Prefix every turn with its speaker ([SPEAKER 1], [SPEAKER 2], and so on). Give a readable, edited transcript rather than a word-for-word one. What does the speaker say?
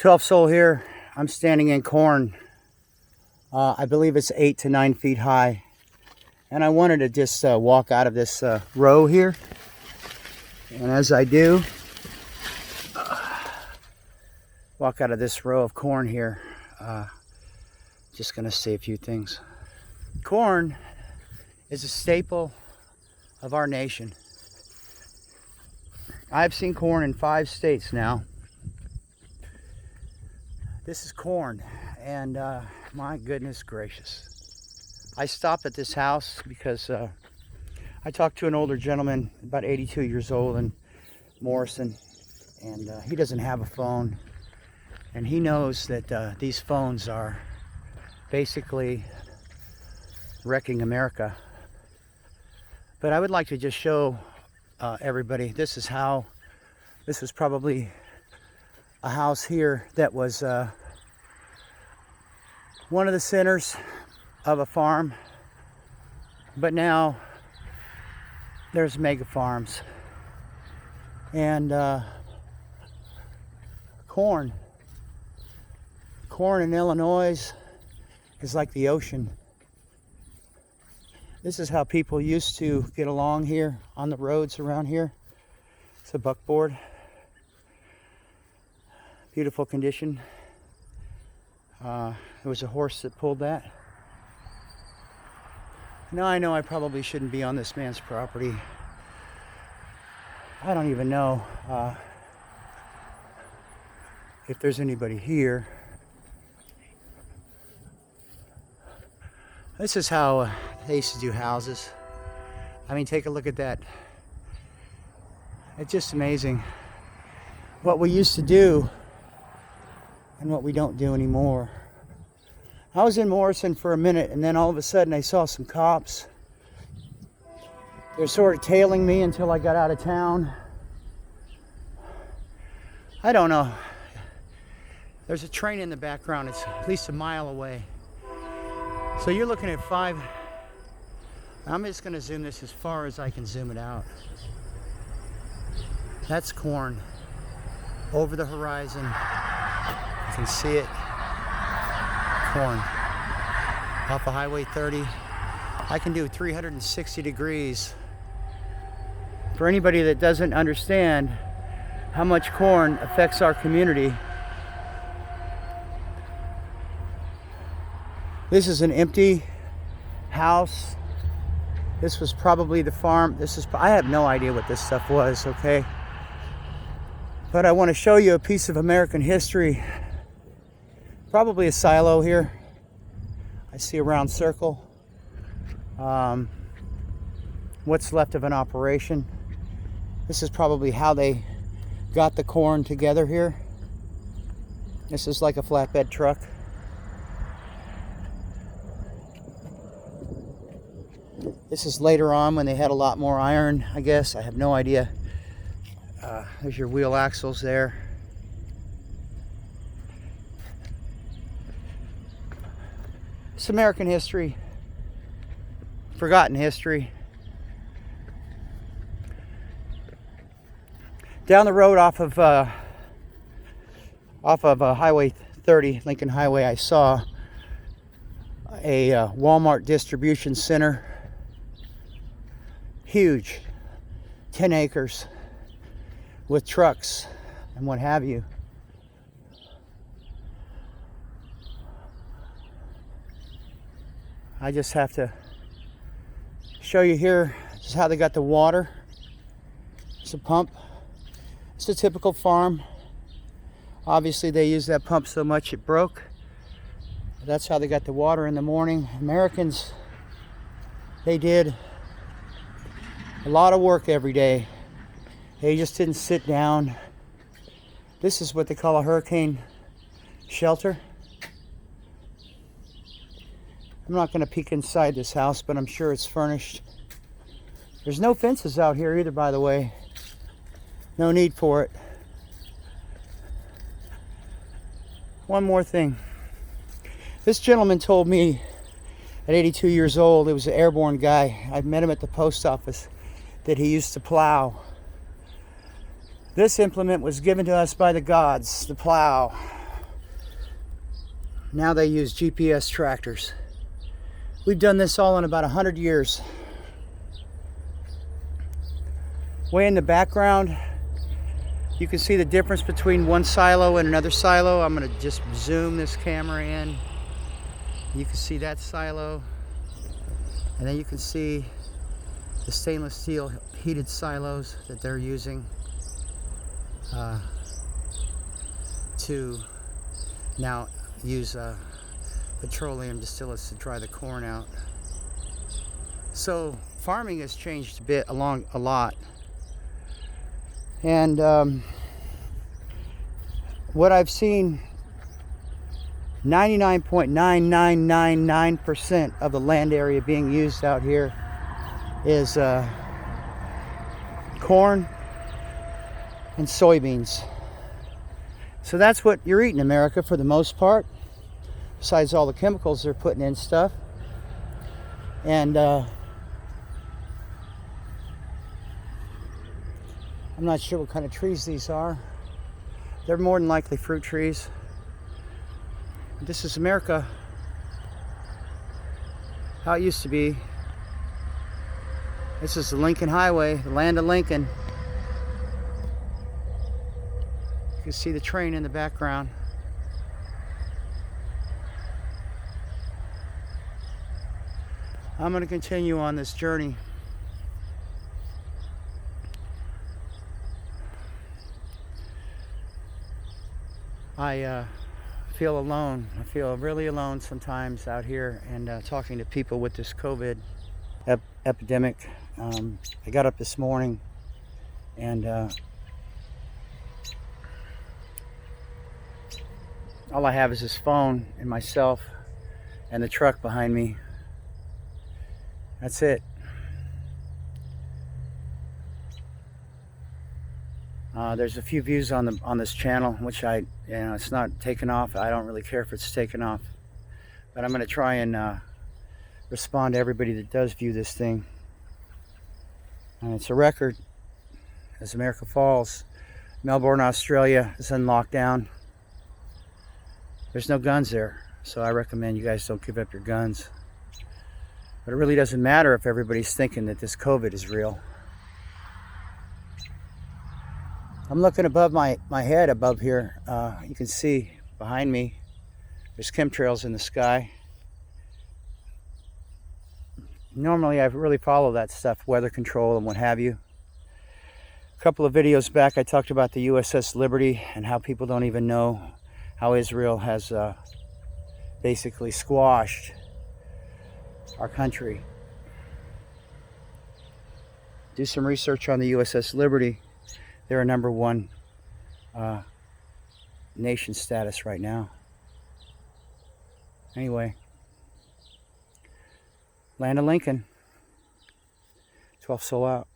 [SPEAKER 1] 12 Soul here. I'm standing in corn. I believe it's 8 to 9 feet high. And I wanted to just walk out of this row here. And as I do, walk out of this row of corn here, just going to say a few things. Corn is a staple of our nation. I've seen corn in 5 states now. This is corn, and my goodness gracious. I stopped at this house because I talked to an older gentleman, about 82 years old, in Morrison, and he doesn't have a phone, and he knows that these phones are basically wrecking America. But I would like to just show everybody, this was probably a house here that was one of the centers of a farm, but now there's mega farms. And corn in Illinois is like the ocean. This is how people used to get along here on the roads around here. It's a buckboard. Beautiful condition. There was a horse that pulled that. Now I know I probably shouldn't be on this man's property. I don't even know if there's anybody here. This is how they used to do houses. I mean, take a look at that. It's just amazing what we used to do and what we don't do anymore. I was in Morrison for a minute, and then all of a sudden I saw some cops. They're sort of tailing me until I got out of town. I don't know. There's a train in the background. It's at least a mile away. So you're looking at 5. I'm just going to zoom this as far as I can zoom it out. That's corn over the horizon. You can see it. Corn off of Highway 30. I can do 360 degrees. For anybody that doesn't understand how much corn affects our community, this is an empty house. This was probably the farm. I have no idea what this stuff was, okay? But I want to show you a piece of American history. Probably a silo here. I see a round circle. What's left of an operation. This is probably how they got the corn together here. This is like a flatbed truck. This is later on when they had a lot more iron, I guess. I have no idea. There's your wheel axles there. It's American history, forgotten history. Down the road off of Highway 30, Lincoln Highway, I saw a Walmart distribution center. Huge, 10 acres with trucks and what have you. I just have to show you here. This is how they got the water. It's a pump. It's a typical farm. Obviously they used that pump so much it broke. That's how they got the water in the morning. Americans, they did a lot of work every day. They just didn't sit down. This is what they call a hurricane shelter. I'm not going to peek inside this house, but I'm sure it's furnished. There's no fences out here either, by the way. No need for it. One more thing. This gentleman told me at 82 years old, he was an airborne guy. I met him at the post office, that he used to plow. This implement was given to us by the gods, the plow. Now they use GPS tractors. We've done this all in about 100 years. Way in the background, you can see the difference between one silo and another silo. I'm going to just zoom this camera in. You can see that silo, and then you can see the stainless steel heated silos that they're using to now use petroleum distillates to dry the corn out. So farming has changed a lot. And what I've seen, 99.9999% of the land area being used out here is corn and soybeans. So that's what you're eating in America for the most part, besides all the chemicals they're putting in stuff. And I'm not sure what kind of trees these are. They're more than likely fruit trees. This is America, how it used to be. This is the Lincoln Highway, the land of Lincoln. You can see the train in the background. I'm going to continue on this journey. I feel alone. I feel really alone sometimes out here, and talking to people with this COVID epidemic. I got up this morning and all I have is this phone and myself and the truck behind me. That's it. There's a few views on this channel, which it's not taken off. I don't really care if it's taken off, but I'm going to try and respond to everybody that does view this thing. And it's a record as America falls. Melbourne, Australia is in lockdown. There's no guns there, so I recommend you guys don't give up your guns. But it really doesn't matter if everybody's thinking that this COVID is real. I'm looking above my head above here. You can see behind me, there's chemtrails in the sky. Normally I really follow that stuff, weather control and what have you. A couple of videos back I talked about the USS Liberty and how people don't even know how Israel has basically squashed our country. Do some research on the USS Liberty. They're a #1 nation status right now. Anyway, land of Lincoln. 12 Soul out.